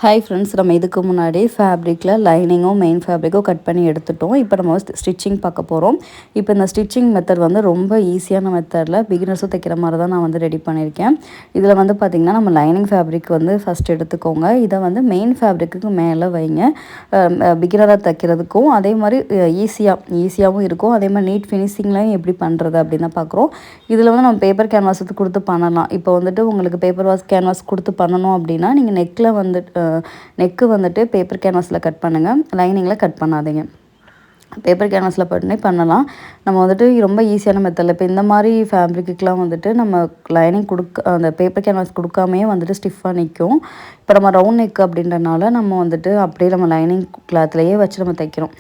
Hi friends, நம்ம இதுக்கு முன்னாடி ஃபேப்ரிக்கில் லைனிங்கும் மெயின் ஃபேப்ரிக்கும் கட் பண்ணி எடுத்துட்டோம். இப்போ நம்ம ஸ்டிச்சிங் பார்க்க போகிறோம். இப்போ இந்த ஸ்டிச்சிங் மெத்தட் வந்து ரொம்ப ஈஸியான மெத்தடில் பிகினர்ஸும் தைக்கிற மாதிரி தான் நான் வந்து ரெடி பண்ணியிருக்கேன். இதில் வந்து பார்த்திங்கன்னா நம்ம லைனிங் ஃபேப்ரிக் வந்து ஃபஸ்ட் எடுத்துக்கோங்க. இதை வந்து மெயின் ஃபேப்ரிக்கு மேலே வைங்க. பிகினராக தைக்கிறதுக்கும் அதே மாதிரி ஈஸியாகவும் இருக்கும். அதே மாதிரி நீட் ஃபினிஷிங்லையும் எப்படி பண்ணுறது அப்படின்னு தான் பார்க்குறோம். இதில் வந்து நம்ம பேப்பர் கேன்வாஸ் கொடுத்து பண்ணலாம். இப்போ வந்துட்டு உங்களுக்கு பேப்பர் கேன்வாஸ் கொடுத்து பண்ணணும் அப்படின்னா நீங்கள் நெக்கில் வந்துட்டு நெக்கு வந்துட்டு பேப்பர் கேன்வாஸில் கட் பண்ணுங்கள், லைனிங்கில் கட் பண்ணாதீங்க. பேப்பர் கேன்வாஸில் பண்ணலாம். நம்ம வந்துட்டு ரொம்ப ஈஸியான மெத்தடில் இப்போ இந்த மாதிரி ஃபேப்ரிக்குலாம் வந்துட்டு நம்ம லைனிங் அந்த பேப்பர் கேன்வாஸ் கொடுக்காமையே வந்துட்டு ஸ்டிஃபாக நிற்கும். இப்போ நம்ம ரவுண்ட் நெக் அப்படின்றனால நம்ம வந்துட்டு அப்படியே நம்ம லைனிங் கிளாத்லேயே வச்சு நம்ம தைக்கிறோம்.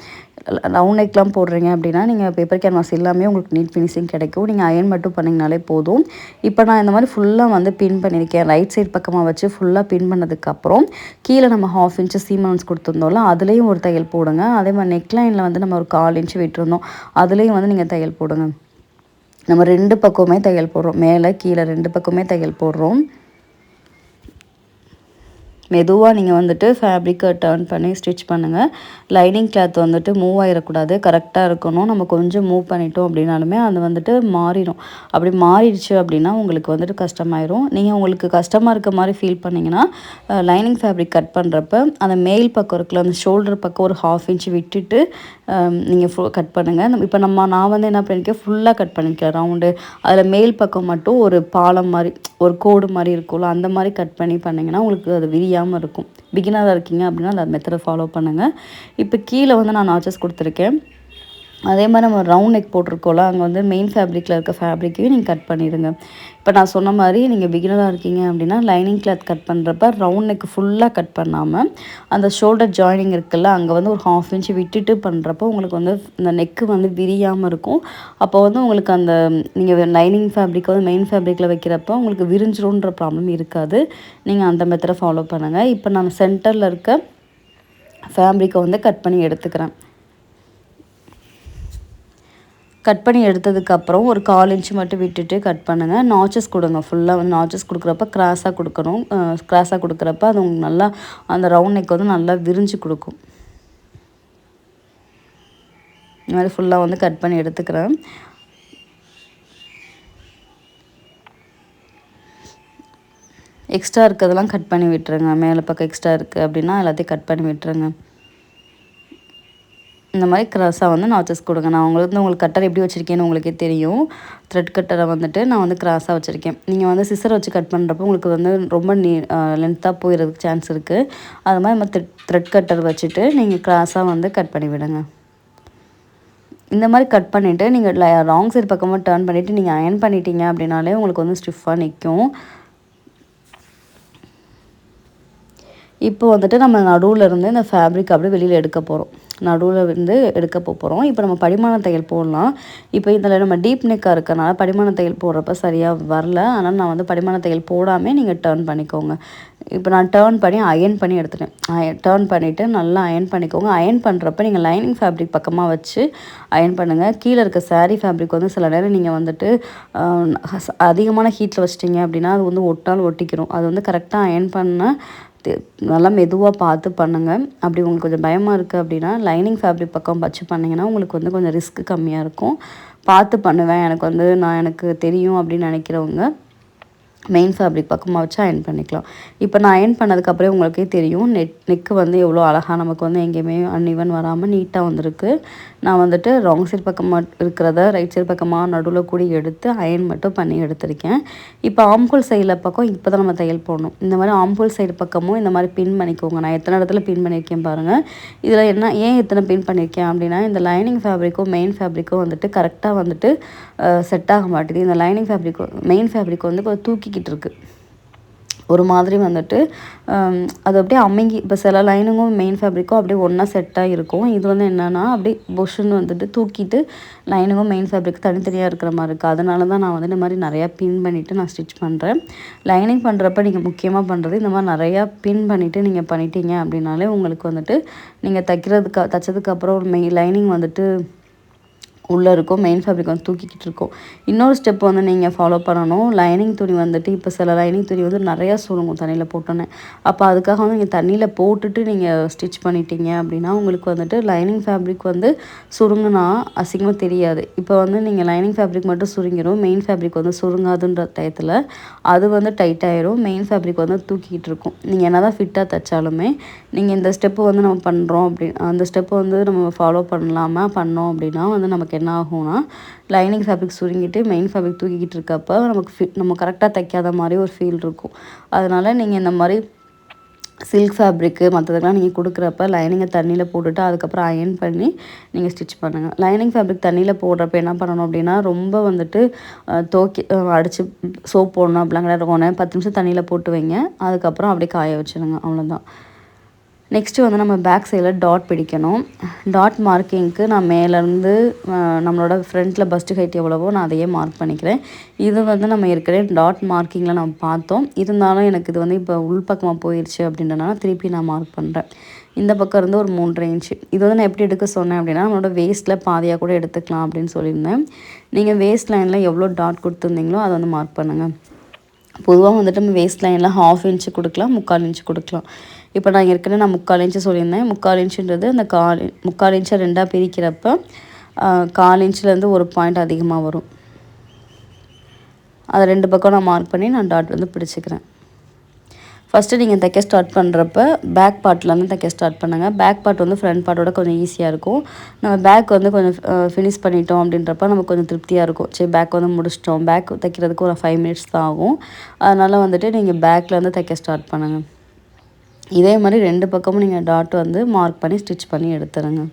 ரவுண்ட் நெக்லாம் போடுறீங்க அப்படின்னா நீங்கள் பேப்பர் கேன்வாஸ் எல்லாமே உங்களுக்கு நீட் ஃபினிஷிங் கிடைக்கும். நீங்கள் அயன் மட்டும் பண்ணிங்கனாலே போதும். இப்போ நான் இந்த மாதிரி ஃபுல்லாக வந்து பின் பண்ணியிருக்கேன். ரைட் சைட் பக்கமாக வச்சு ஃபுல்லாக பின் பண்ணதுக்கப்புறம் கீழே நம்ம 1/2 இன்ச்சு சீமன்ஸ் கொடுத்துருந்தோம்ல, அதுலேயும் ஒரு தையல் போடுங்க. அதே மாதிரி நெக்லைனில் வந்து நம்ம ஒரு 1/4 இன்ச்சு விட்டுருந்தோம், அதுலேயும் வந்து நீங்கள் தையல் போடுங்க. நம்ம 2 பக்கமே தையல் போடுறோம், மேலே கீழே 2 பக்கமே தையல் போடுறோம். மெதுவாக நீங்கள் வந்துட்டு ஃபேப்ரிக்கை டர்ன் பண்ணி ஸ்டிச் பண்ணுங்கள். லைனிங் கிளாத் வந்துட்டு மூவ் ஆகிடக்கூடாது, கரெக்டாக இருக்கணும். நம்ம கொஞ்சம் மூவ் பண்ணிட்டோம் அப்படின்னாலுமே அது வந்துட்டு மாறிடும். அப்படி மாறிடுச்சு அப்படின்னா உங்களுக்கு வந்துட்டு கஷ்டமாயிரும். நீங்கள் உங்களுக்கு கஷ்டமாக இருக்க மாதிரி ஃபீல் பண்ணிங்கன்னா லைனிங் ஃபேப்ரிக் கட் பண்ணுறப்ப அந்த மேல் பக்கம் இருக்குல்ல, அந்த ஷோல்டர் பக்கம் ஒரு 1/2 இன்ச்சு விட்டுட்டு நீங்கள் கட் பண்ணுங்கள். இப்போ நான் வந்து என்ன பண்ணியிருக்கேன், ஃபுல்லாக கட் பண்ணியிருக்கேன் ரவுண்டு. அதில் மேல் பக்கம் மட்டும் ஒரு பாலம் மாதிரி, ஒரு கோடு மாதிரி இருக்கும்ல, அந்த மாதிரி கட் பண்ணிங்கன்னா உங்களுக்கு அது விரியாமல் இருக்கும். பிகினராக இருக்கீங்க அப்படின்னா அந்த மெத்தடை ஃபாலோ பண்ணுங்கள். இப்போ கீழே வந்து நான் நாச்சஸ் கொடுத்துருக்கேன். அதே மாதிரி நம்ம ரவுண்ட் நெக் போட்டிருக்கோம்ல, அங்கே வந்து மெயின் ஃபேப்ரிக்கில் இருக்க ஃபேப்ரிக்கையும் நீங்கள் கட் பண்ணிடுங்க. இப்போ நான் சொன்ன மாதிரி நீங்கள் பிகினராக இருக்கீங்க அப்படின்னா லைனிங் கிளாத் கட் பண்ணுறப்ப ரவுண்ட் நெக் ஃபுல்லாக கட் பண்ணாமல் அந்த ஷோல்டர் ஜாயினிங் இருக்குல்ல, அங்கே வந்து ஒரு 1/2 இன்ச்சு விட்டுட்டு பண்ணுறப்போ உங்களுக்கு வந்து இந்த நெக்கு வந்து விரியாமல் இருக்கும். அப்போ வந்து உங்களுக்கு அந்த நீங்கள் லைனிங் ஃபேப்ரிக் வந்து மெயின் ஃபேப்ரிக்கில் வைக்கிறப்போ உங்களுக்கு விரிஞ்சிரும்ன்ற ப்ராப்ளம் இருக்காது. நீங்கள் அந்த மெத்தடை ஃபாலோ பண்ணுங்கள். இப்போ நான் சென்டரில் இருக்க ஃபேப்ரிக்கை வந்து கட் பண்ணி எடுத்துக்கிறேன். கட் பண்ணி எடுத்ததுக்கப்புறம் ஒரு 1/4 இன்ச்சு மட்டும் விட்டுட்டு கட் பண்ணுங்கள். நாச்சஸ் கொடுங்க. ஃபுல்லாக வந்து நாச்சஸ் கொடுக்குறப்ப கிராஸாக கொடுக்கணும். கிராஸாக கொடுக்குறப்ப அது உங்களுக்கு நல்லா அந்த ரவுண்ட் நெக் வந்து நல்லா விரிஞ்சு கொடுக்கும். இந்த மாதிரி ஃபுல்லாக வந்து கட் பண்ணி எடுத்துக்கிறேன். எக்ஸ்ட்ரா இருக்கிறதெல்லாம் கட் பண்ணி விட்டுருங்க. மேலே பக்கம் எக்ஸ்ட்ரா இருக்குது அப்படின்னா எல்லாத்தையும் கட் பண்ணி விட்டுருங்க. இந்த மாதிரி கிராஸாக வந்து நாச்சஸ் கொடுங்க. நான் உங்களுக்கு கட்டர் எப்படி வச்சுருக்கேன்னு உங்களுக்கே தெரியும். த்ரெட் கட்டரை வந்துட்டு நான் வந்து கிராஸாக வச்சுருக்கேன். நீங்கள் வந்து சிசர் வச்சு கட் பண்ணுறப்போ உங்களுக்கு வந்து ரொம்ப லென்த்தாக போயிடுறதுக்கு சான்ஸ் இருக்குது. அது மாதிரி நம்ம த்ரெட் கட்டர் வச்சுட்டு நீங்கள் கிராஸாக வந்து கட் பண்ணி விடுங்க. இந்த மாதிரி கட் பண்ணிவிட்டு நீங்கள் ராங் சைடு பக்கமாக டர்ன் பண்ணிவிட்டு நீங்கள் அயன் பண்ணிட்டீங்க அப்படின்னாலே உங்களுக்கு வந்து ஸ்டிஃபாக நிற்கும். இப்போ வந்துட்டு நம்ம நடுவில் இருந்து இந்த ஃபேப்ரிக் அப்படியே வெளியில் எடுக்க போகிறோம். நடுவில் இருந்து எடுக்க போகிறோம். இப்போ நம்ம படிமான தையல் போடலாம். இப்போ இதில் நம்ம டீப் நெக்காக இருக்கனால படிமான தையல் போடுறப்ப சரியாக வரல. அதனால் நான் வந்து படிமான தையல் போடாமல் நீங்கள் டர்ன் பண்ணிக்கோங்க. இப்போ நான் டர்ன் பண்ணி அயன் பண்ணி எடுத்துட்டேன். டர்ன் பண்ணிவிட்டு நல்லா அயன் பண்ணிக்கோங்க. அயன் பண்ணுறப்ப நீங்கள் லைனிங் ஃபேப்ரிக் பக்கமாக வச்சு அயன் பண்ணுங்கள். கீழே இருக்க சாரீ ஃபேப்ரிக் வந்து சில நேரம் நீங்கள் வந்துட்டு அதிகமான ஹீட்டில் வச்சிட்டிங்க அப்படின்னா அது வந்து ஒட்டிக்கிறோம். அது வந்து கரெக்டாக அயன் பண்ண நல்லா மெதுவாக பார்த்து பண்ணுங்கள். அப்படி உங்களுக்கு கொஞ்சம் பயமாக இருக்குது அப்படின்னா லைனிங் ஃபேப்ரிக் பக்கம் வச்சு பண்ணிங்கன்னா உங்களுக்கு வந்து கொஞ்சம் ரிஸ்க் கம்மியாக இருக்கும். பார்த்து பண்ணுவேன், எனக்கு தெரியும் அப்படின்னு நினைக்கிறவங்க மெயின் ஃபேப்ரிக் பக்கமாக வச்சு அயன் பண்ணிக்கலாம். இப்போ நான் அயன் பண்ணதுக்கப்புறம் உங்களுக்கே தெரியும் நெக்கு வந்து எவ்வளோ அழகாக நமக்கு வந்து எங்கேயுமே அன்இவன் வராமல் நீட்டாக வந்திருக்கு. நான் வந்துட்டு ராங் சைட் பக்கமாக இருக்கிறத ரைட் சைட் பக்கமாக நடுவில் கூடி எடுத்து அயன் மட்டும் பண்ணி எடுத்திருக்கேன். இப்போ ஆம்ஹோல் சைடில் பக்கம் இப்போ தான் நம்ம தையல் போடணும். இந்த மாதிரி ஆம்ஹோல் சைடு பக்கமும் இந்த மாதிரி பின் பண்ணிக்கோங்க. நான் எத்தனை இடத்துல பின் பண்ணியிருக்கேன் பாருங்கள். இதில் ஏன் எத்தனை பின் பண்ணியிருக்கேன் அப்படின்னா இந்த லைனிங் ஃபேப்ரிக்கும் மெயின் ஃபேப்ரிக்கும் வந்துட்டு கரெக்டாக வந்துட்டு செட் ஆக மாட்டேது. இந்த லைனிங் ஃபேப்ரிக் மெயின் ஃபேப்ரிக் வந்து கொஞ்சம் தூக்கிக்கிட்டு இருக்குது ஒரு மாதிரி வந்துட்டு. அது அப்படியே அமுங்கி இப்போ சில லைனிங்கும் மெயின் ஃபேப்ரிக்கும் அப்படியே ஒன்றா செட்டாக இருக்கும். இது வந்து என்னென்னா அப்படியே பொஷன் வந்துட்டு தூக்கிட்டு லைனிங்கும் மெயின் ஃபேப்ரிக் தனித்தனியாக இருக்கிற மாதிரி இருக்குது. அதனால தான் நான் வந்து இந்த மாதிரி நிறையா பின் பண்ணிவிட்டு நான் ஸ்டிச் பண்ணுறேன். லைனிங் பண்ணுறப்ப நீங்கள் முக்கியமாக பண்ணுறது இந்த மாதிரி நிறையா பின் பண்ணிவிட்டு நீங்கள் பண்ணிட்டீங்க அப்படின்னாலே உங்களுக்கு வந்துட்டு நீங்கள் தைச்சதுக்கப்புறம் லைனிங் வந்துட்டு உள்ளே இருக்கும், மெயின் ஃபேப்ரிக் வந்து தூக்கிக்கிட்டு இருக்கும். இன்னொரு ஸ்டெப் வந்து நீங்கள் ஃபாலோ பண்ணணும். லைனிங் துணி வந்துட்டு இப்போ சில லைனிங் துணி வந்து நிறையா சுருங்கும் தண்ணியில் போட்டோன்னே. அப்போ அதுக்காக வந்து நீங்கள் தண்ணியில் போட்டுட்டு நீங்கள் ஸ்டிச் பண்ணிட்டீங்க அப்படின்னா உங்களுக்கு வந்துட்டு லைனிங் ஃபேப்ரிக் வந்து சுருங்குனா அசிங்கமாக தெரியாது. இப்போ வந்து நீங்கள் லைனிங் ஃபேப்ரிக் மட்டும் சுருங்கிடும், மெயின் ஃபேப்ரிக் வந்து சுருங்காதுன்ற டயத்தில் அது வந்து டைட் ஆயிரும், மெயின் ஃபேப்ரிக் வந்து தூக்கிக்கிட்டு இருக்கும். நீங்கள் என்ன தான் ஃபிட்டாக தைச்சாலுமே நீங்கள் இந்த ஸ்டெப்பு வந்து நம்ம பண்ணுறோம் அந்த ஸ்டெப்பு வந்து நம்ம ஃபாலோ பண்ணலாமல் பண்ணோம் அப்படின்னா வந்து நமக்கு என்ன ஆகும்னா லைனிங் ஃபேப்ரிக் சுருங்கிட்டு மெயின் ஃபேப்ரிக் தூக்கிக்கிட்டு இருக்கப்போ நமக்கு நம்ம கரெக்டாக தைக்காத மாதிரி ஒரு ஃபீல் இருக்கும். அதனால் நீங்கள் இந்த மாதிரி சில்க் ஃபேப்ரிக்கு மற்றதுக்கெலாம் நீங்கள் கொடுக்குறப்ப லைனிங்கை தண்ணியில் போட்டுட்டு அதுக்கப்புறம் அயர்ன் பண்ணி நீங்கள் ஸ்டிச் பண்ணுங்கள். லைனிங் ஃபேப்ரிக் தண்ணியில் போடுறப்ப என்ன பண்ணணும் அப்படின்னா ரொம்ப வந்துட்டு அடித்து சோப் போடணும் அப்படிலாம் கிடையாது. 10 நிமிஷம் தண்ணியில் போட்டு வைங்க, அதுக்கப்புறம் அப்படியே காய வச்சுருங்க, அவ்வளோதான். நெக்ஸ்ட்டு வந்து நம்ம பேக் சைடில் டாட் பிடிக்கணும். டாட் மார்க்கிங்க்கு நான் மேலேருந்து நம்மளோட ஃப்ரண்ட்டில் பஸ்ட்டு ஹைட் எவ்வளவோ நான் அதையே மார்க் பண்ணிக்கிறேன். இது வந்து நம்ம ஏற்கனவே டாட் மார்க்கிங்கில் நம்ம பார்த்தோம். இருந்தாலும் எனக்கு இது வந்து இப்போ உள்பக்கமாக போயிடுச்சு அப்படின்றனால திருப்பி நான் மார்க் பண்ணுறேன். இந்த பக்கம் இருந்து ஒரு 3.5 இன்ச்சு. இது வந்து நான் எப்படி எடுக்க சொன்னேன் அப்படின்னா நம்மளோட வேஸ்ட்டில் பாதியாக கூட எடுத்துக்கலாம் அப்படின்னு சொல்லியிருந்தேன். நீங்கள் வேஸ்ட் லைனில் எவ்வளோ டாட் கொடுத்துருந்தீங்களோ அதை வந்து மார்க் பண்ணுங்கள். பொதுவாக வந்துட்டு நம்ம வேஸ்ட் லைனில் 1/2 இன்ச்சு கொடுக்கலாம், 3/4 இன்ச்சு கொடுக்கலாம். இப்போ நான் ஏற்கனவே 3/4 இன்ச்சு சொல்லியிருந்தேன். 3/4 இன்ச்சுன்றது அந்த 3/4 இன்ச்சை 2ஆக பிரிக்கிறப்ப 1/4 இன்ச்சிலேருந்து ஒரு பாயிண்ட் அதிகமாக வரும். அதை 2 பக்கம் நான் மார்க் பண்ணி நான் டாட் வந்து பிடிச்சிக்கிறேன். ஃபஸ்ட்டு நீங்கள் தைக்க ஸ்டார்ட் பண்ணுறப்ப பேக் பார்ட்லேருந்து தைக்க ஸ்டார்ட் பண்ணுங்கள். பேக் பார்ட் வந்து ஃப்ரண்ட் பார்ட்டோட கொஞ்சம் ஈஸியாக இருக்கும். நம்ம பேக் வந்து கொஞ்சம் ஃபினிஷ் பண்ணிட்டோம் அப்படின்றப்ப நமக்கு கொஞ்சம் திருப்தியாக இருக்கும். சரி பேக் வந்து முடிச்சிட்டோம், பேக் தைக்கிறதுக்கு ஒரு 5 மினிட்ஸ் தான் ஆகும். அதனால் வந்துட்டு நீங்கள் பேக்லேருந்து தைக்க ஸ்டார்ட் பண்ணுங்கள். இதே மாதிரி 2 பக்கமும் நீங்கள் டாட் வந்து மார்க் பண்ணி ஸ்டிச் பண்ணி எடுத்துருங்க.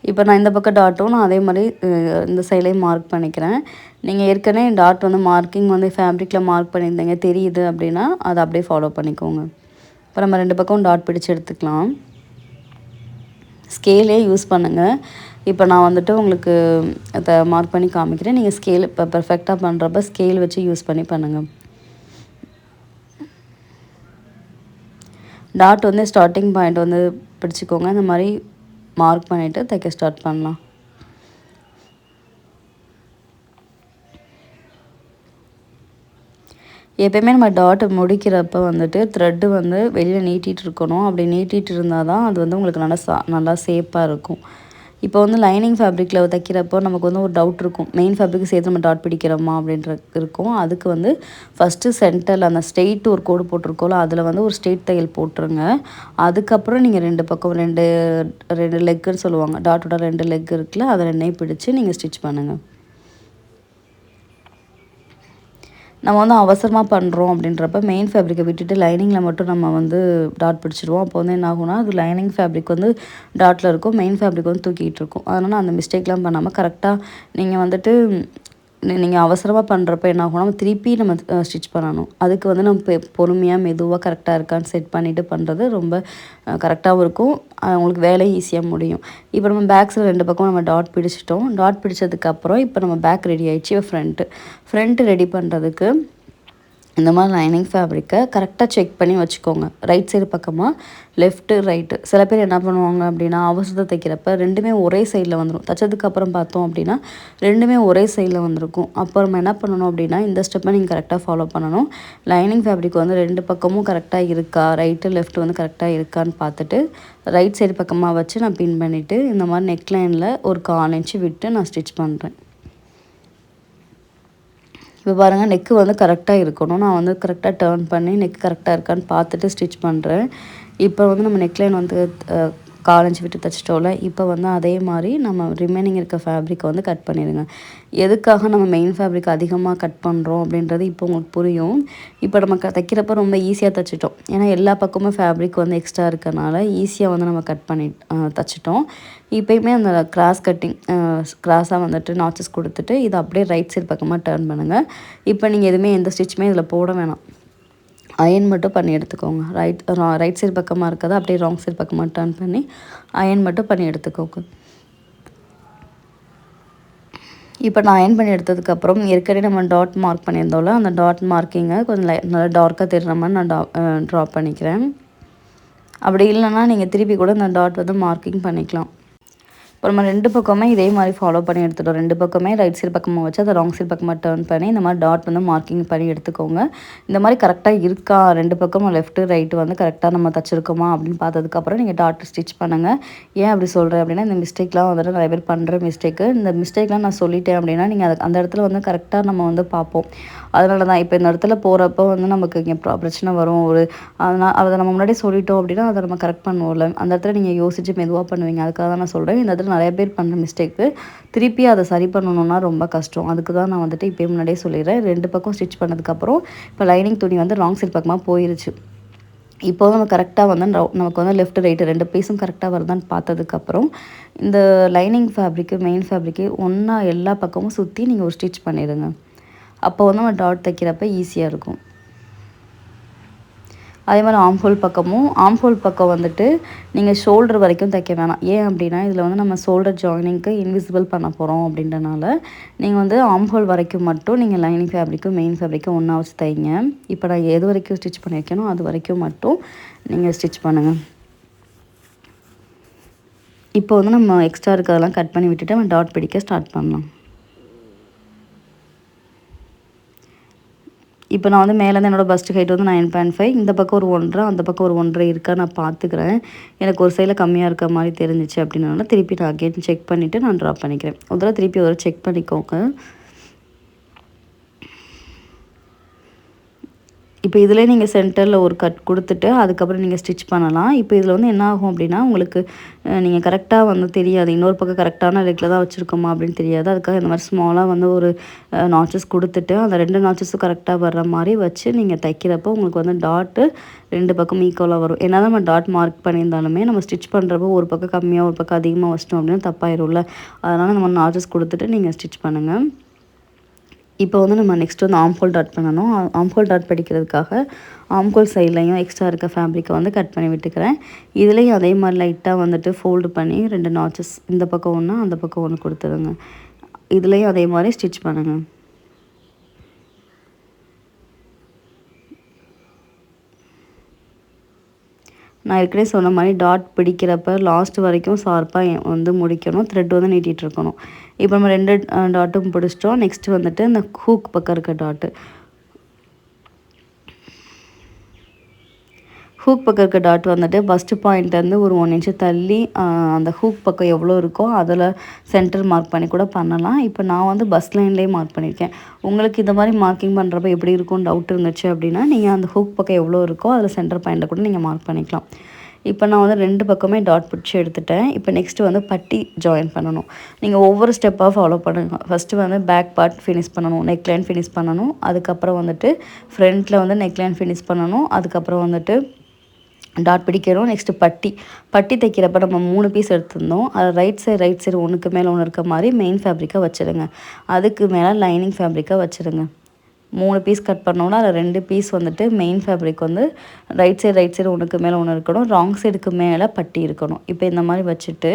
இப்போ நான் இந்த பக்கம் டாட்டும் நான் அதே மாதிரி இந்த சைட்லேயும் மார்க் பண்ணிக்கிறேன். நீங்கள் ஏற்கனவே டாட் வந்து மார்க்கிங் வந்து ஃபேப்ரிக்கில் மார்க் பண்ணியிருந்தீங்க தெரியுது அப்படின்னா அதை அப்படியே ஃபாலோ பண்ணிக்கோங்க. இப்போ நம்ம 2 பக்கம் டாட் பிடிச்சி எடுத்துக்கலாம். ஸ்கேலே யூஸ் பண்ணுங்கள். இப்போ நான் வந்துட்டு உங்களுக்கு அதை மார்க் பண்ணி காமிக்கிறேன். நீங்கள் ஸ்கேல் இப்போ பெர்ஃபெக்டாக பண்ணுறப்ப ஸ்கேல் வச்சு யூஸ் பண்ணி பண்ணுங்கள். டாட் வந்து ஸ்டார்டிங் பாயிண்ட் வந்து பிடிச்சிக்கோங்க. இந்த மாதிரி மார்க் பண்ணிவிட்டு தைக்க ஸ்டார்ட் பண்ணலாம். எப்போயுமே நம்ம டாட் முடிக்கிறப்ப வந்துட்டு த்ரெட்டு வந்து வெளியில் நீட்டிகிட்டு இருக்கணும். அப்படி நீட்டிகிட்டு இருந்தால் தான் அது வந்து உங்களுக்கு நல்லா சேஃபாக இருக்கும். இப்போ வந்து லைனிங் ஃபேப்ரிக்கில் தைக்கிறப்போ நமக்கு வந்து ஒரு டவுட் இருக்கும், மெயின் ஃபேப்ரிக்கு சேர்த்து நம்ம டாட் பிடிக்கிறோமா அப்படின்ற இருக்கும். அதுக்கு வந்து ஃபஸ்ட்டு சென்டரில் அந்த ஸ்ட்ரெயிட் ஒரு கோடு போட்டிருக்கோம்ல அதில் வந்து ஒரு ஸ்ட்ரெயிட் தையல் போட்டுருங்க. அதுக்கப்புறம் நீங்கள் 2 பக்கம் 2 லெக்குன்னு சொல்லுவாங்க, டாட்டோட 2 லெக் இருக்குல்ல அதை 2ஐயும் பிடிச்சி நீங்கள் ஸ்டிச் பண்ணுங்கள். நம்ம வந்து அவசரமாக பண்ணுறோம் அப்படின்றப்ப மெயின் ஃபேப்ரிக்கை விட்டுட்டு லைனிங்கில் மட்டும் நம்ம வந்து டாட் பிடிச்சிடுவோம். அப்போ வந்து என்ன ஆகும்னா அது லைனிங் ஃபேப்ரிக் வந்து டாட்டில் இருக்கும், மெயின் ஃபேப்ரிக் வந்து தூக்கிட்டு இருக்கும். அதனால் அந்த மிஸ்டேக்லாம் பண்ணாமல் கரெக்டாக நீங்கள் வந்துட்டு நீங்கள் அவசரமாக பண்ணுறப்ப என்ன ஆகும்னா திருப்பி நம்ம ஸ்டிச் பண்ணணும். அதுக்கு வந்து நம்ம பொறுமையாக மெதுவாக கரெக்டாக இருக்கான்னு செட் பண்ணிவிட்டு பண்ணுறது ரொம்ப கரெக்டாகவும் இருக்கும், உங்களுக்கு வேலை ஈஸியாக முடியும். இப்போ நம்ம பேக்ஸில் 2 பக்கம் நம்ம டாட் பிடிச்சிட்டோம். டாட் பிடிச்சதுக்கப்புறம் இப்போ நம்ம பேக் ரெடி ஆகிடுச்சு. ஃப்ரண்ட்டு ரெடி பண்ணுறதுக்கு இந்த மாதிரி லைனிங் ஃபேப்ரிக்கை கரெக்டாக செக் பண்ணி வச்சுக்கோங்க. ரைட் சைடு பக்கமாக லெஃப்ட்டு ரைட்டு. சில பேர் என்ன பண்ணுவாங்க அப்படின்னா அவசரத்தை தைக்கிறப்ப 2மே ஒரே சைடில் வந்துடும். தைச்சதுக்கப்புறம் பார்த்தோம் அப்படின்னா 2மே ஒரே சைடில் வந்திருக்கும். அப்போ நம்ம என்ன பண்ணணும் அப்படின்னா இந்த ஸ்டெப்பை நீங்கள் கரெக்டாக ஃபாலோ பண்ணணும். லைனிங் ஃபேப்ரிக் வந்து 2 பக்கமும் கரெக்டாக இருக்கா, ரைட்டு லெஃப்ட் வந்து கரெக்டாக இருக்கான்னு பார்த்துட்டு ரைட் சைடு பக்கமாக வச்சு நான் பின் பண்ணிவிட்டு இந்த மாதிரி நெக் லைனில் ஒரு 1/4 இன்ச்சு விட்டு நான் ஸ்டிச் பண்ணுறேன். இப்போ பாருங்கள் நெக்கு வந்து கரெக்டாக இருக்கணும். நான் வந்து கரெக்டாக டர்ன் பண்ணி நெக் கரெக்டாக இருக்கான்னு பார்த்துட்டு ஸ்டிச் பண்ணுறேன். இப்போ வந்து நம்ம நெக்லைன் வந்து 1/4 இன்ச் விட்டு தைச்சிட்டோம்ல, இப்போ வந்து அதே மாதிரி நம்ம ரிமைனிங் இருக்க ஃபேப்ரிக்கை வந்து கட் பண்ணிடுங்க. எதுக்காக நம்ம மெயின் ஃபேப்ரிக் அதிகமாக கட் பண்ணுறோம் அப்படின்றது இப்போ உங்களுக்கு புரியும். இப்போ நம்ம தைக்கிறப்ப ரொம்ப ஈஸியாக தைச்சிட்டோம். ஏன்னா எல்லா பக்கமும் ஃபேப்ரிக் வந்து எக்ஸ்ட்ரா இருக்கனால ஈஸியாக வந்து நம்ம கட் பண்ணி தைச்சிட்டோம். இப்போயுமே அந்த கிராஸாக வந்துட்டு நாச்சஸ் கொடுத்துட்டு இதை அப்படியே ரைட் சைடு பக்கமாக டர்ன் பண்ணுங்கள். இப்போ நீங்கள் எதுவுமே எந்த ஸ்டிச்சுமே இதில் போட வேணாம், அயன் மட்டும் பண்ணி எடுத்துக்கோங்க. ரைட் சைடு பக்கமாக இருக்கிறத அப்படியே ராங் சைடு பக்கமாக டர்ன் பண்ணி அயன் மட்டும் பண்ணி எடுத்துக்கோங்க. இப்போ நான் அயர்ன் பண்ணி எடுத்ததுக்கப்புறம் ஏற்கனவே நம்ம டாட் மார்க் பண்ணியிருந்தோம்ல, அந்த டாட் மார்க்கிங்கை கொஞ்சம் நல்லா டார்க்காக தெரிகிற மாதிரி நான் ட்ரா பண்ணிக்கிறேன். அப்படி இல்லைன்னா நீங்கள் திருப்பி கூட இந்த டாட் வந்து மார்க்கிங் பண்ணிக்கலாம். இப்போ நம்ம 2 பக்கமே இதே மாதிரி ஃபாலோ பண்ணி எடுத்துட்டோம். 2 பக்கமே ரைட் சைடு பக்கமாக வச்சு அதை ராங் சைடு பக்கமாக டர்ன் பண்ணி இந்த மாதிரி டாட் வந்து மார்க்கிங் பண்ணி எடுத்துக்கோங்க. இந்த மாதிரி கரெக்டாக இருக்கா 2 பக்கமும் லெஃப்ட்டு ரைட்டு வந்து கரெக்டாக நம்ம தச்சுருக்கோமா அப்படின்னு பார்த்ததுக்கப்புறம் நீங்கள் டாட் ஸ்டிச் பண்ணுங்கள். ஏன் அப்படி சொல்கிறேன் அப்படின்னா, இந்த மிஸ்டேக்லாம் வந்துட்டு நிறைய பேர் பண்ணுற மிஸ்டேக்கு. இந்த மிஸ்டேக்லாம் நான் சொல்லிட்டேன் அப்படின்னா நீங்கள் அந்த இடத்துல வந்து கரெக்டாக நம்ம வந்து பார்ப்போம். அதனால தான் இப்போ இந்த இடத்துல போகிறப்போ வந்து நமக்கு இங்கே பிரச்சனை வரும். அதனால் அதை நம்ம முன்னாடியே சொல்லிட்டோம் அப்படின்னா அதை நம்ம கரெக்ட் பண்ணுவோம்ல, அந்த இடத்துல நீங்கள் யோசித்து மெதுவாக பண்ணுவீங்க. அதுக்காக தான் நான் சொல்கிறேன். இந்த இடத்துல நிறைய பேர் பண்ணுற மிஸ்டேக்கு திருப்பி அதை சரி பண்ணணுன்னா ரொம்ப கஷ்டம். அதுக்கு தான் நான் வந்துட்டு இப்போயே முன்னாடியே சொல்லிடுறேன். 2 பக்கம் ஸ்டிச் பண்ணதுக்கப்புறம் இப்போ லைனிங் துணி வந்து ராங் சைட் பக்கமாக போயிருச்சு. இப்போ நம்ம கரெக்டாக வந்து நமக்கு வந்து லெஃப்ட் ரைட்டு 2 பீஸும் கரெக்டாக வருதான்னு பார்த்ததுக்கப்புறம் இந்த லைனிங் ஃபேப்ரிக்கு மெயின் ஃபேப்ரிக்கு ஒன்றா எல்லா பக்கமும் சுற்றி நீங்கள் ஒரு ஸ்டிச் பண்ணிடுங்க. அப்போ வந்து நம்ம டாட் தைக்கிறப்ப ஈஸியாக இருக்கும். அதே மாதிரி ஆம்ஹோல் பக்கம் வந்துட்டு நீங்கள் ஷோல்டர் வரைக்கும் தைக்க வேணாம். ஏன் அப்படின்னா இதில் வந்து நம்ம ஷோல்டர் ஜாயினிங்க்கு இன்விசிபிள் பண்ண போகிறோம் அப்படின்றனால நீங்கள் வந்து ஆம்ஹோல் வரைக்கும் மட்டும் நீங்கள் லைனிங் ஃபேப்ரிக்கும் மெயின் ஃபேப்ரிக்கும் ஒன்றா வச்சு தைங்க. இப்போ நான் எது வரைக்கும் ஸ்டிச் பண்ணியிருக்கேனோ அது வரைக்கும் மட்டும் நீங்கள் ஸ்டிச் பண்ணுங்கள். இப்போ வந்து நம்ம எக்ஸ்ட்ரா இருக்கிறதெல்லாம் கட் பண்ணி விட்டுட்டு நம்ம டாட் பிடிக்க ஸ்டார்ட் பண்ணலாம். இப்போ நான் வந்து மேலேருந்து என்னோடய பஸ்ட் ஹைட் வந்து 9.5, இந்த பக்கம் ஒரு 1.5, அந்த பக்கம் ஒரு 1.5 இருக்கா நான் பார்த்துக்கிறேன். எனக்கு ஒரு சைடில் கம்மியாக இருக்க மாதிரி தெரிஞ்சிச்சு அப்படின்னால திருப்பி நான் அகைன் செக் பண்ணிவிட்டு நான் ட்ராப் பண்ணிக்கிறேன். ஒரு தடவை திருப்பி ஒரு செக் பண்ணிக்கோங்க. இப்போ இதிலே நீங்கள் சென்டரில் ஒரு கட் கொடுத்துட்டு அதுக்கப்புறம் நீங்கள் ஸ்டிச் பண்ணலாம். இப்போ இதில் வந்து என்ன ஆகும் அப்படின்னா உங்களுக்கு நீங்கள் கரெக்டாக வந்து தெரியாது, இன்னொரு பக்கம் கரெக்டான லெக்கில் தான் வச்சுருக்கோமா அப்படின்னு தெரியாது. அதுக்காக இந்த மாதிரி ஸ்மாலாக வந்து ஒரு நாச்சஸ் கொடுத்துட்டு அந்த 2 நாச்சஸும் கரெக்டாக வர்ற மாதிரி வச்சு நீங்கள் தைக்கிறப்போ உங்களுக்கு வந்து டாட்டு 2 பக்கம் ஈக்குவலாக வரும். ஏன்னா நம்ம டாட் மார்க் பண்ணியிருந்தாலுமே நம்ம ஸ்டிச் பண்ணுறப்போ ஒரு பக்கம் கம்மியாக ஒரு பக்கம் அதிகமாக வச்சிட்டோம் அப்படின்னா தப்பாயிரும்ல. அதனால் நம்ம நாச்சஸ் கொடுத்துட்டு நீங்கள் ஸ்டிச் பண்ணுங்கள். இப்போ வந்து நம்ம நெக்ஸ்ட் வந்து ஆம்ஹோல் டாட் பண்ணணும். ஆம்ஹோல் டாட் படிக்கிறதுக்காக ஆம்ஹோல் சைட்லையும் எக்ஸ்ட்ரா இருக்க ஃபேப்ரிக்கை வந்து கட் பண்ணி விட்டுக்கிறேன். இதுலேயும் அதே மாதிரி லைட்டாக வந்துட்டு ஃபோல்டு பண்ணி 2 நாச்சஸ் இந்த பக்கம் ஒன்று அந்த பக்கம் ஒன்று கொடுத்துருங்க. இதுலேயும் அதே மாதிரி ஸ்டிச் பண்ணுங்கள். நான் ஏற்கனவே சொன்ன மாதிரி டாட் பிடிக்கிறப்ப லாஸ்ட் வரைக்கும் ஷார்ப்பாக வந்து முடிக்கணும். த்ரெட் வந்து நீட்டிகிட்டு இருக்கணும். இப்போ நம்ம 2 டாட்டும் பிடிச்சிட்டோம். நெக்ஸ்ட்டு வந்துட்டு இந்த ஹூக் பக்கம் இருக்க டாட்டு, ஹூக் பக்கம் இருக்க டாட் வந்துட்டு ஃபஸ்ட்டு பாயிண்ட்லேருந்து ஒரு 1 இன்ச்சு தள்ளி அந்த ஹூக் பக்கம் எவ்வளோ இருக்கோ அதில் சென்டர் மார்க் பண்ணி கூட பண்ணலாம். இப்போ நான் வந்து பஸ் லைன்லேயே மார்க் பண்ணியிருக்கேன். உங்களுக்கு இந்த மாதிரி மார்க்கிங் பண்ணுறப்ப எப்படி இருக்கும்னு டவுட் இருந்துச்சு அப்படின்னா நீங்கள் அந்த ஹூக் பக்கம் எவ்வளோ இருக்கோ அதில் சென்டர் பாயிண்ட்டில் கூட நீங்கள் மார்க் பண்ணிக்கலாம். இப்போ நான் வந்து 2 பக்கமே டாட் பிடிச்சி எடுத்துட்டேன். இப்போ நெக்ஸ்ட்டு வந்து பட்டி ஜாயின் பண்ணணும். நீங்கள் ஒவ்வொரு ஸ்டெப்பாக ஃபாலோ பண்ணுங்கள். ஃபஸ்ட்டு வந்து பேக் பார்ட் ஃபினிஷ் பண்ணணும், நெக்லைன் ஃபினிஷ் பண்ணணும். அதுக்கப்புறம் வந்துட்டு ஃப்ரண்ட்டில் வந்து நெக்லைன் ஃபினிஷ் பண்ணணும். அதுக்கப்புறம் வந்துட்டு டாட் பிடிக்கணும். நெக்ஸ்ட்டு பட்டி தைக்கிறப்ப நம்ம 3 பீஸ் எடுத்திருந்தோம். அது ரைட் சைடு ஒன்றுக்கு மேலே ஒன்று இருக்க மாதிரி மெயின் ஃபேப்ரிக்கை வச்சுருங்க. அதுக்கு மேலே லைனிங் ஃபேப்ரிக்கை வச்சுருங்க. 3 பீஸ் கட் பண்ணோன்னா அதில் 2 பீஸ் வந்துட்டு மெயின் ஃபேப்ரிக் வந்து ரைட் சைடு ஒன்றுக்கு மேலே ஒன்று இருக்கணும், ராங் சைடுக்கு மேலே பட்டி இருக்கணும். இப்போ இந்த மாதிரி வச்சுட்டு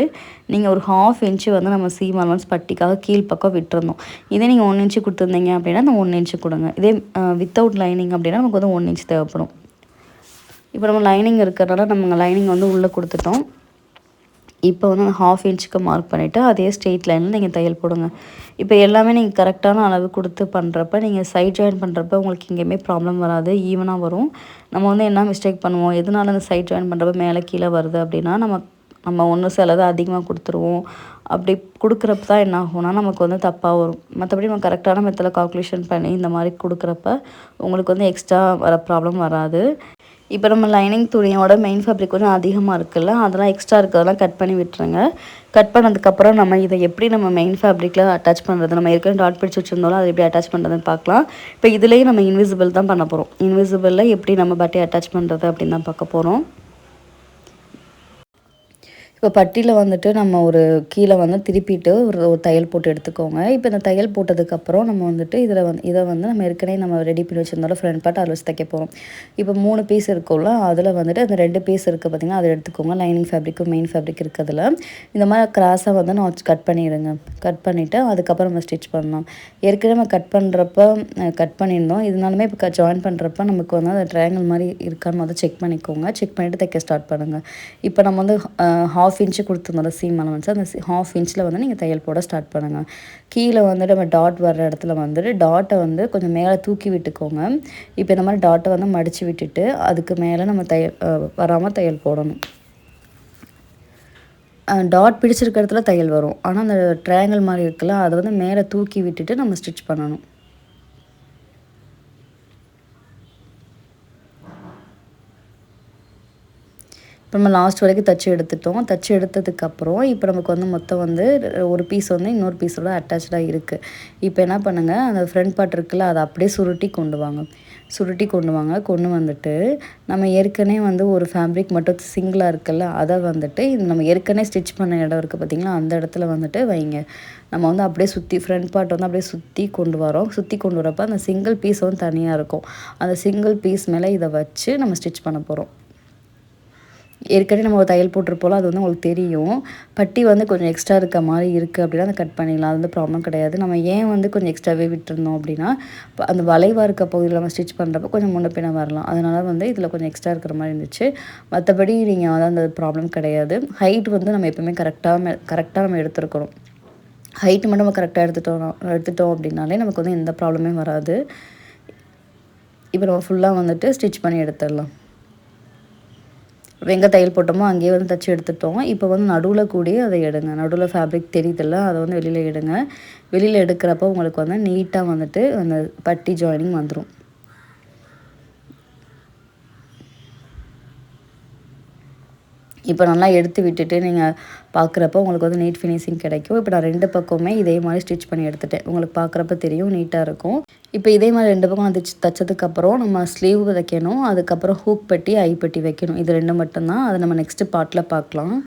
நீங்கள் ஒரு 1/2 இன்ச்சு வந்து நம்ம சீம் அலவன்ஸ் பட்டிக்காக கீழ்ப்பக்கம் விட்டுருந்தோம். இதே நீங்கள் 1 இன்ச்சு கொடுத்துருந்தீங்க அப்படின்னா அந்த 1 இன்ச்சு கொடுங்க. இதே வித்தவுட் லைனிங் அப்படின்னா நமக்கு வந்து 1 இன்ச் தேவைப்படும். இப்போ நம்ம லைனிங் இருக்கிறனால நம்ம லைனிங் வந்து உள்ளே கொடுத்துட்டோம். இப்போ வந்து 1/2 இன்ச்சுக்கு மார்க் பண்ணிவிட்டு அதே ஸ்ட்ரெயிட் லைனில் நீங்கள் தையல் போடுங்க. இப்போ எல்லாமே நீங்கள் கரெக்டான அளவு கொடுத்து பண்ணுறப்ப நீங்கள் சைட் ஜாயின் பண்ணுறப்ப உங்களுக்கு எங்கேயுமே ப்ராப்ளம் வராது, ஈவனாக வரும். நம்ம வந்து என்ன மிஸ்டேக் பண்ணுவோம், எதனால அந்த சைட் ஜாயின் பண்ணுறப்ப மேலே கீழே வருது அப்படின்னா நம்ம ஒன்று சிலது அதிகமாக கொடுத்துருவோம். அப்படி கொடுக்குறப்ப தான் என்ன ஆகும்னா நமக்கு வந்து தப்பாக வரும். மற்றபடி நம்ம கரெக்டான மெத்தடில் கால்குலேஷன் பண்ணி இந்த மாதிரி கொடுக்குறப்ப உங்களுக்கு வந்து எக்ஸ்ட்ரா வர ப்ராப்ளம் வராது. இப்போ நம்ம லைனிங் துணியோட மெயின் ஃபேப்ரிக் கொஞ்சம் அதிகமாக இருக்குல்ல, அதெல்லாம் எக்ஸ்ட்ரா இருக்கிறதெல்லாம் கட் பண்ணி விட்டுருங்க. கட் பண்ணதுக்கப்புறம் நம்ம இதை எப்படி நம்ம மெயின் ஃபேப்ரிக்கில் அட்டாச் பண்ணுறது, நம்ம ஏற்கனவே டாட் பிடிச்சி வச்சுருந்தோம் அதை எப்படி அட்டாச் பண்ணுறதுன்னு பார்க்கலாம். இப்போ இதுலேயும் நம்ம இன்விசிபிள் தான் பண்ண போகிறோம். இன்விசிபிளில் எப்படி நம்ம பட்டி அட்டாச் பண்ணுறது அப்படின்னு தான் பார்க்க போகிறோம். இப்போ பட்டியில் வந்துட்டு நம்ம ஒரு கீழே வந்து திருப்பிட்டு ஒரு தையல் போட்டு எடுத்துக்கோங்க. இப்போ இந்த தையல் போட்டதுக்கப்புறம் நம்ம வந்துட்டு இதை வந்து நம்ம ஏற்கனவே நம்ம ரெடி பண்ணி வச்சுருந்தோம் ஃப்ரண்ட் பார்ட் அதில் வச்சு தைக்க போகிறோம். இப்போ 3 பீஸ் இருக்கும்ல, அதில் வந்துட்டு அந்த 2 பீஸ் இருக்குது பார்த்திங்கன்னா, அதை எடுத்துக்கோங்க. லைனிங் ஃபேப்ரிக்கும் மெயின் ஃபேப்ரிக் இருக்கிறதுல இந்த மாதிரி கிராஸாக வந்து நான் கட் பண்ணிடுங்க. கட் பண்ணிவிட்டு அதுக்கப்புறம் நம்ம ஸ்டிச் பண்ணலாம். ஏற்கனவே நம்ம கட் பண்ணுறப்ப கட் பண்ணியிருந்தோம். இதனாலுமே இப்போ ஜாயின் பண்ணுறப்ப நமக்கு வந்து அந்த ட்ரையாங்கிள் மாதிரி இருக்கான்னு வந்து செக் பண்ணிக்கோங்க. செக் பண்ணிவிட்டு தைக்க ஸ்டார்ட் பண்ணுங்கள். இப்போ நம்ம வந்து 1/2 இன்ச்சு கொடுத்துருந்தோம் சீம் அலவன்ஸ், அந்த 1/2 இன்ச்சில் வந்து நீங்கள் தையல் போட ஸ்டார்ட் பண்ணுங்கள். கீழே வந்துட்டு நம்ம டாட் வர்ற இடத்துல வந்துட்டு டாட்டை வந்து கொஞ்சம் மேலே தூக்கி விட்டுக்கோங்க. இப்போ இந்த மாதிரி டாட்டை வந்து மடித்து விட்டுட்டு அதுக்கு மேலே நம்ம வராமல் தையல் போடணும். டாட் பிடிச்சிருக்க இடத்துல தையல் வரும், ஆனால் அந்த ட்ரையாங்கிள் மாதிரி இருக்குல்ல, அதை வந்து மேலே தூக்கி விட்டுட்டு நம்ம ஸ்டிச் பண்ணணும். இப்போ நம்ம லாஸ்ட் வரைக்கும் தச்சு எடுத்துட்டோம். தச்சு எடுத்ததுக்கப்புறம் இப்போ நமக்கு வந்து மொத்தம் வந்து ஒரு பீஸ் வந்து இன்னொரு பீஸோட அட்டாச்சாக இருக்குது. இப்போ என்ன பண்ணுங்கள், அந்த ஃப்ரண்ட் பார்ட் இருக்குல்ல, அதை அப்படியே சுருட்டி கொண்டு வாங்க. கொண்டு வந்துட்டு நம்ம ஏற்கனவே வந்து ஒரு ஃபேப்ரிக் மட்டும் சிங்கிளாக இருக்குல்ல, அதை வந்துட்டு நம்ம ஏற்கனவே ஸ்டிச் பண்ண இடம் இருக்குது பார்த்திங்களா, அந்த இடத்துல வந்துட்டு வைங்க. நம்ம வந்து அப்படியே சுற்றி ஃப்ரண்ட் பார்ட் வந்து அப்படியே சுற்றி கொண்டு வரோம். சுற்றி கொண்டு வரப்போ அந்த சிங்கிள் பீஸ் வந்து தனியாக இருக்கும். அந்த சிங்கிள் பீஸ் மேலே இதை வச்சு நம்ம ஸ்டிச் பண்ண போகிறோம். ஏற்கனவே நம்ம ஒரு தையல் போட்டிருப்போல, அது வந்து உங்களுக்கு தெரியும். பட்டி வந்து கொஞ்சம் எக்ஸ்ட்ரா இருக்க மாதிரி இருக்குது அப்படின்னா அதை கட் பண்ணிடலாம். அது வந்து ப்ராப்ளம் கிடையாது. நம்ம ஏன் வந்து கொஞ்சம் எக்ஸ்ட்ராவே விட்டுருந்தோம் அப்படின்னா, அந்த வளைவாக இருக்க பகுதியில் நம்ம ஸ்டிச் பண்ணுறப்போ கொஞ்சம் முன்ன பின்ன வரலாம். அதனால் வந்து இதில் கொஞ்சம் எக்ஸ்ட்ரா இருக்கிற மாதிரி இருந்துச்சு. மற்றபடி நீங்கள் வந்து அந்த ப்ராப்ளம் கிடையாது. ஹைட் வந்து நம்ம எப்போவுமே கரெக்டாக நம்ம எடுத்துருக்கணும். ஹைட்டு மட்டும் நம்ம கரெக்டாக எடுத்துட்டோம் அப்படின்னாலே நமக்கு வந்து எந்த ப்ராப்ளமே வராது. இப்போ நம்ம ஃபுல்லாக வந்துட்டு ஸ்டிச் பண்ணி எடுத்துடலாம். எங்கே தையல் போட்டோமோ அங்கேயே வந்து தைச்சி எடுத்துட்டோம். இப்போ வந்து நடுவில் கூடிய அதை எடுங்க. நடுவில் ஃபேப்ரிக் தெரியுதில்ல, அதை வந்து வெளியில் எடுங்க. வெளியில் எடுக்கிறப்போ உங்களுக்கு வந்து நீட்டாக வந்துட்டு அந்த பட்டி ஜாயினிங் வந்துடும். இப்போ நல்லா எடுத்து விட்டுட்டு நீங்கள் பார்க்குறப்போ உங்களுக்கு வந்து நீட் ஃபினிஷிங் கிடைக்கும். இப்போ நான் 2 பக்கமே இதே மாதிரி ஸ்டிச் பண்ணி எடுத்துட்டேன். உங்களுக்கு பார்க்குறப்ப தெரியும், நீட்டாக இருக்கும். இப்போ இதே மாதிரி 2 பக்கம் நான் தைச்சதுக்கப்புறம் நம்ம ஸ்லீவ் தைக்கணும். அதுக்கப்புறம் ஹூக் பட்டி, ஐ பட்டி வைக்கணும். இது 2 மட்டும்தான். அதை நம்ம நெக்ஸ்ட்டு பார்ட்டில் பார்க்கலாம்.